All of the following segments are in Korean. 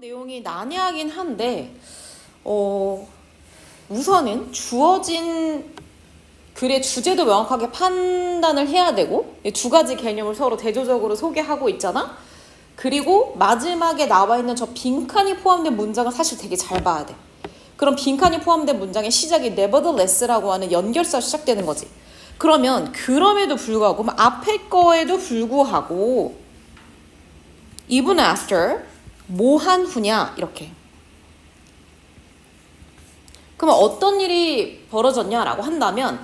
내용이 난해하긴 한데 우선은 주어진 글의 주제도 명확하게 판단을 해야 되고 두 가지 개념을 서로 대조적으로 소개하고 있잖아. 그리고 마지막에 나와 있는 저 빈칸이 포함된 문장은 사실 되게 잘 봐야 돼. 그럼 빈칸이 포함된 문장의 시작이 nevertheless라고 하는 연결사 시작되는 거지. 그러면 그럼에도 불구하고 앞에 거에도 불구하고 even after 뭐 한 후냐 이렇게. 그러면 어떤 일이 벌어졌냐라고 한다면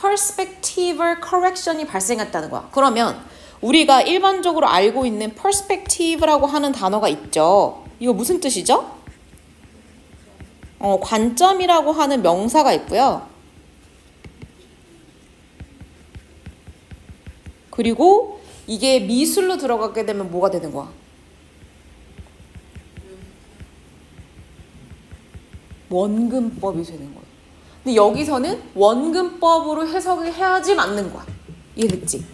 perspective correction이 발생했다는 거야. 그러면 우리가 일반적으로 알고 있는 perspective라고 하는 단어가 있죠. 이거 무슨 뜻이죠? 관점이라고 하는 명사가 있고요. 그리고 이게 미술로 들어가게 되면 뭐가 되는 거야? 원근법이 되는 거예요. 근데 여기서는 원근법으로 해석을 해야지 맞는 거야. 이해됐지?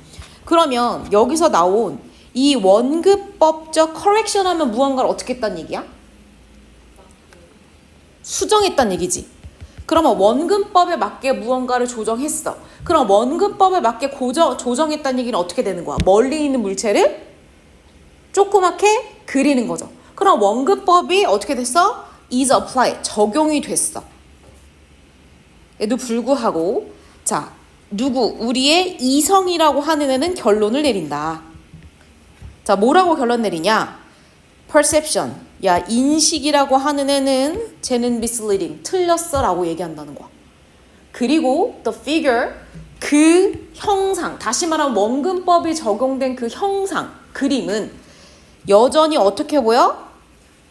그러면 여기서 나온 이 원근법적 correction 하면 무언가를 어떻게 했다는 얘기야? 수정했다는 얘기지. 그러면 원근법에 맞게 무언가를 조정했어. 그럼 원근법에 맞게 조정했다는 얘기는 어떻게 되는 거야? 멀리 있는 물체를 조그맣게 그리는 거죠. 그럼 원근법이 어떻게 됐어? is applied, 적용이 됐어. 에도 불구하고 자, 우리의 이성이라고 하는 애는 결론을 내린다. 자, 뭐라고 결론 내리냐? perception, 야 인식이라고 하는 애는 쟤는 misleading, 틀렸어 라고 얘기한다는 거야. 그리고 the figure, 그 형상, 다시 말하면 원근법이 적용된 그 형상, 그림은 여전히 어떻게 보여?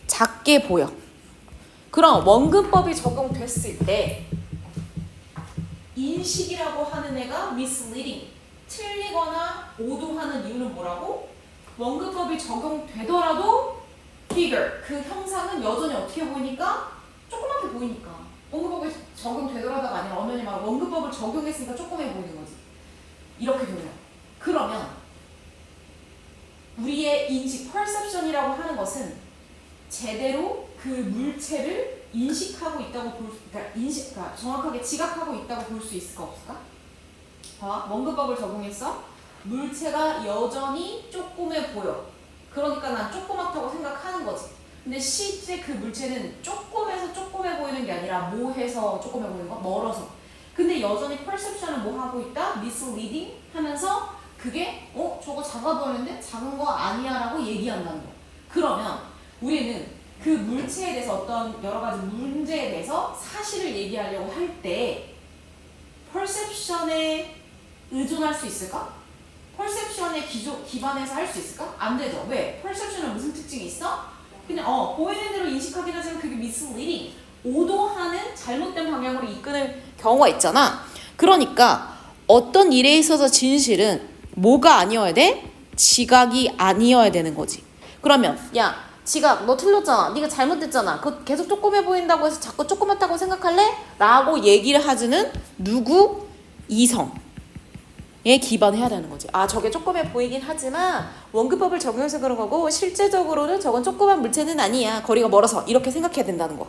작게 보여. 그럼 원근법이 적용됐을 때 인식이라고 하는 애가 misleading, 틀리거나 오도하는 이유는 뭐라고? 원근법이 적용되더라도 figure, 그 형상은 여전히 어떻게 보이니까? 조그맣게 보이니까. 원근법이 적용되더라도가 아니라 엄연히 말하면 원근법을 적용했으니까 조그맣게 보이는 거지. 이렇게 되면 그러면 우리의 인식, perception이라고 하는 것은 제대로 그 물체를 인식하고 있다고 그러니까 정확하게 지각하고 있다고 볼 수 있을까 없을까? 봐봐, 원근법을 적용했어. 물체가 여전히 조그매 보여. 그러니까 난 조그맣다고 생각하는 거지. 근데 실제 그 물체는 조그매서 조그매 보이는 게 아니라 뭐해서 조그매 보이는 거? 멀어서. 근데 여전히 perception은 뭐 하고 있다? misleading 하면서 그게 저거 작아 보이는데 작은 거 아니야 라고 얘기한다는 거. 그러면 우리는 그 물체에 대해서 어떤 여러 가지 문제에 대해서 사실을 얘기하려고 할 때 perception에 의존할 수 있을까? perception에 기반해서 할 수 있을까? 안 되죠. 왜? perception은 무슨 특징이 있어? 그냥 보이는 대로 인식하긴 하지만 그게 misleading, 오도하는 잘못된 방향으로 이끄는 경우가 있잖아. 그러니까 어떤 일에 있어서 진실은 뭐가 아니어야 돼? 지각이 아니어야 되는 거지. 그러면 야 지각 너 틀렸잖아. 네가 잘못됐잖아. 그거 계속 조그매 보인다고 해서 자꾸 조그맣다고 생각할래? 라고 얘기를 하지는 누구? 이성에 기반해야 되는 거지. 아 저게 조그매 보이긴 하지만 원근법을 적용해서 그런 거고 실제적으로는 저건 조그만 물체는 아니야. 거리가 멀어서 이렇게 생각해야 된다는 거.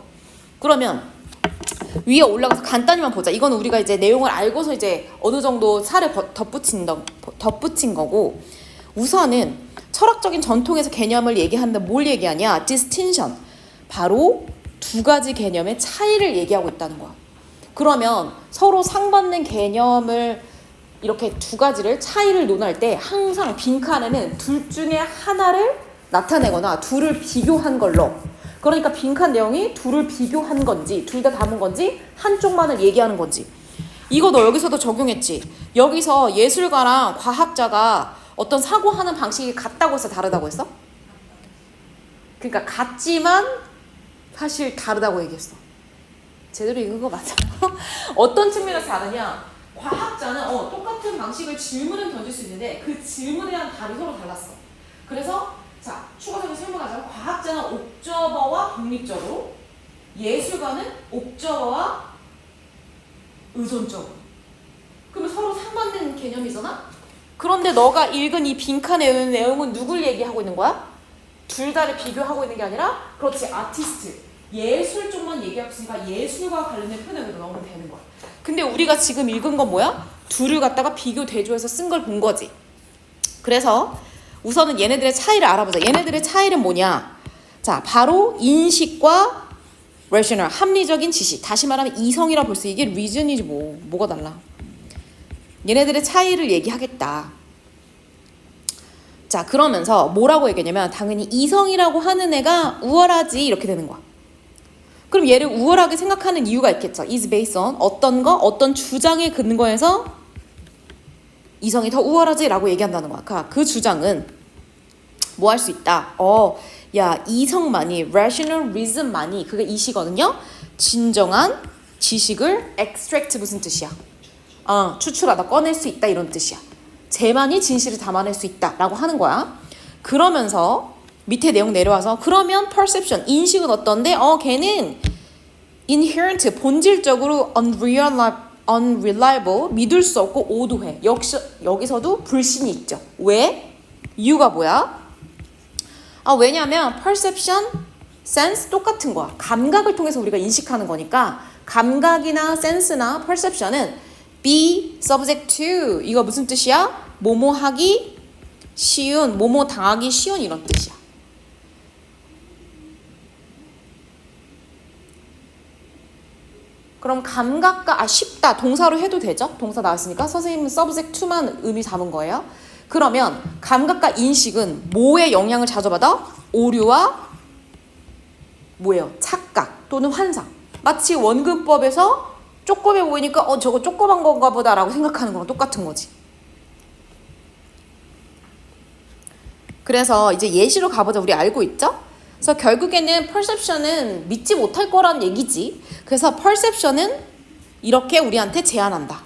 그러면 위에 올라가서 간단히만 보자. 이건 우리가 이제 내용을 알고서 이제 어느 정도 살을 덧붙인 거고 우선은 철학적인 전통에서 개념을 얘기하는데 뭘 얘기하냐? distinction. 바로 두 가지 개념의 차이를 얘기하고 있다는 거야. 그러면 서로 상반된 개념을 이렇게 두 가지를 차이를 논할 때 항상 빈칸에는 둘 중에 하나를 나타내거나 둘을 비교한 걸로. 그러니까 빈칸 내용이 둘을 비교한 건지 둘 다 담은 건지 한쪽만을 얘기하는 건지. 이거 너 여기서도 적용했지. 여기서 예술가랑 과학자가 어떤 사고하는 방식이 같다고 해서 다르다고 했어? 그러니까 같지만 사실 다르다고 얘기했어. 제대로 읽은 거 맞아? 어떤 측면에서 다르냐? 과학자는 똑같은 방식을 질문을 던질 수 있는데 그 질문에 대한 답이 서로 달랐어. 그래서 자 추가적으로 설명하자면 과학자는 옵저버와 독립적으로, 예술가는 옵저버와 의존적으로. 그러면 서로 상반된 개념이잖아? 그런데 너가 읽은 이 빈칸의 내용은 누굴 얘기하고 있는 거야? 둘 다를 비교하고 있는 게 아니라 그렇지 아티스트 예술 쪽만 얘기하고 있으니까 예술과 관련된 표현을 넣으면 되는 거야. 근데 우리가 지금 읽은 건 뭐야? 둘을 갖다가 비교 대조해서 쓴 걸 본 거지. 그래서 우선은 얘네들의 차이를 알아보자. 얘네들의 차이는 뭐냐? 자, 바로 인식과 rational, 합리적인 지식. 다시 말하면 이성이라 볼 수 이게 reason이지 뭐가 달라. 얘네들의 차이를 얘기하겠다. 자, 그러면서 뭐라고 얘기하냐면 당연히 이성이라고 하는 애가 우월하지 이렇게 되는 거야. 그럼 얘를 우월하게 생각하는 이유가 있겠죠. is based on 어떤 거, 어떤 주장에 근거해서 이성이 더 우월하지 라고 얘기한다는 거야. 그 주장은 뭐 할 수 있다. 야, 이성만이, rational reason만이 그게 이시거든요. 진정한 지식을 extract 무슨 뜻이야? 추출하다, 꺼낼 수 있다 이런 뜻이야. 쟤만이 진실을 담아낼 수 있다라고 하는 거야. 그러면서 밑에 내용 내려와서 그러면 perception, 인식은 어떤데? 걔는 inherent, 본질적으로 unreliable, 믿을 수 없고 오도해. 여기서도 불신이 있죠. 왜? 이유가 뭐야? 왜냐하면 perception, sense 똑같은 거야. 감각을 통해서 우리가 인식하는 거니까 감각이나 sense나 perception은 be subject to 이거 무슨 뜻이야? 뭐뭐 하기 쉬운, 뭐뭐 당하기 쉬운 이런 뜻이야. 그럼 감각과 쉽다 동사로 해도 되죠? 동사 나왔으니까 선생님은 subject to만 의미 잡은 거예요. 그러면 감각과 인식은 뭐의 영향을 자주 받아? 오류와 뭐예요? 착각 또는 환상. 마치 원근법에서 쪼꼬매 보이니까 저거 쪼꼬만 건가 보다 라고 생각하는 거랑 똑같은 거지. 그래서 이제 예시로 가보자. 우리 알고 있죠? 그래서 결국에는 perception은 믿지 못할 거란 얘기지. 그래서 perception은 이렇게 우리한테 제안한다.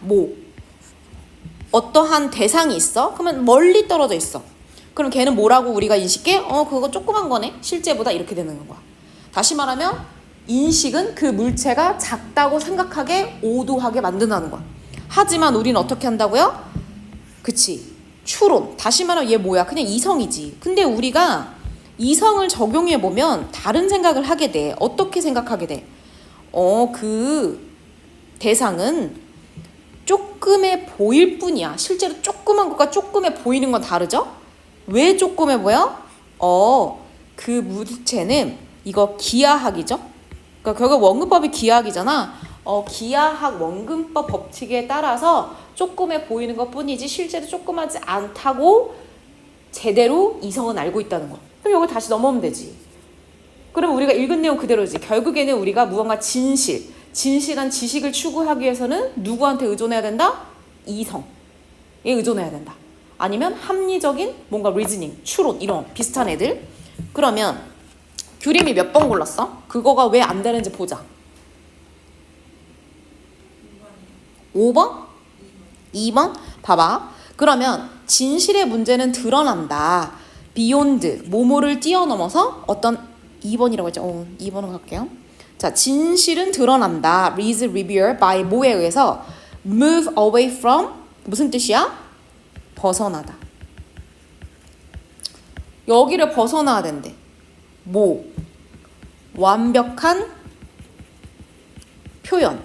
어떠한 대상이 있어? 그러면 멀리 떨어져 있어. 그럼 걔는 뭐라고 우리가 인식해? 그거 조그만 거네. 실제보다 이렇게 되는 거야. 다시 말하면 인식은 그 물체가 작다고 생각하게 오도하게 만든다는 거야. 하지만 우리는 어떻게 한다고요? 그치. 추론. 다시 말하면 얘 뭐야? 그냥 이성이지. 근데 우리가 이성을 적용해보면 다른 생각을 하게 돼. 어떻게 생각하게 돼? 그 대상은 조금해 보일 뿐이야. 실제로 조그만 것과 조금해 보이는 건 다르죠? 왜 조금해 보여? 그 물체는 이거 기하학이죠? 그러니까 결국 원근법이 기하학이잖아. 기하학 원근법 법칙에 따라서 조금해 보이는 것 뿐이지 실제로 조그마지 않다고 제대로 이성은 알고 있다는 거야. 그럼 여기 다시 넘어오면 되지. 그럼 우리가 읽은 내용 그대로지. 결국에는 우리가 무언가 진실한 지식을 추구하기 위해서는 누구한테 의존해야 된다? 이성에 의존해야 된다. 아니면 합리적인 뭔가 리즈닝, 추론 이런 비슷한 애들. 그러면 규림이 몇 번 골랐어? 그거가 왜 안 되는지 보자. 5번? 2번? 봐봐. 그러면 진실의 문제는 드러난다. beyond, 뭐뭐를 뛰어넘어서 어떤 2번이라고 했죠? 2번으로 갈게요. 자, 진실은 드러난다. is revealed by 뭐에 의해서? move away from 무슨 뜻이야? 벗어나다. 여기를 벗어나야 된대. 완벽한 표현.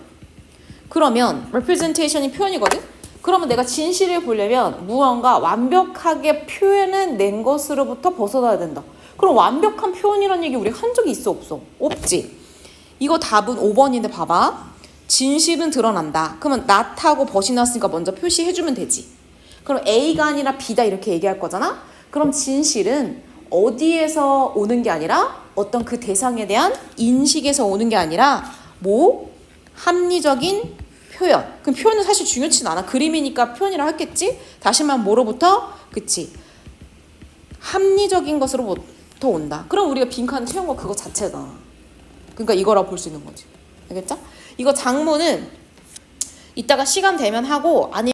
그러면 representation이 표현이거든? 그러면 내가 진실을 보려면 무언가 완벽하게 표현해낸 것으로부터 벗어나야 된다. 그럼 완벽한 표현이라는 얘기 우리 한 적이 있어 없어? 없지. 이거 답은 5번인데 봐봐. 진실은 드러난다. 그러면 not하고 벗이 났으니까 먼저 표시해주면 되지. 그럼 A가 아니라 B다 이렇게 얘기할 거잖아? 그럼 진실은 어디에서 오는 게 아니라 어떤 그 대상에 대한 인식에서 오는 게 아니라 합리적인 표현. 그럼 표현은 사실 중요치는 않아. 그림이니까 표현이라 했겠지? 다시 말하면 뭐로부터? 그치. 합리적인 것으로부터 온다. 그럼 우리가 빈칸 채운 거 그거 자체잖아. 그러니까 이거라고 볼 수 있는 거지. 알겠죠? 이거 장문은 이따가 시간 되면 하고 아니면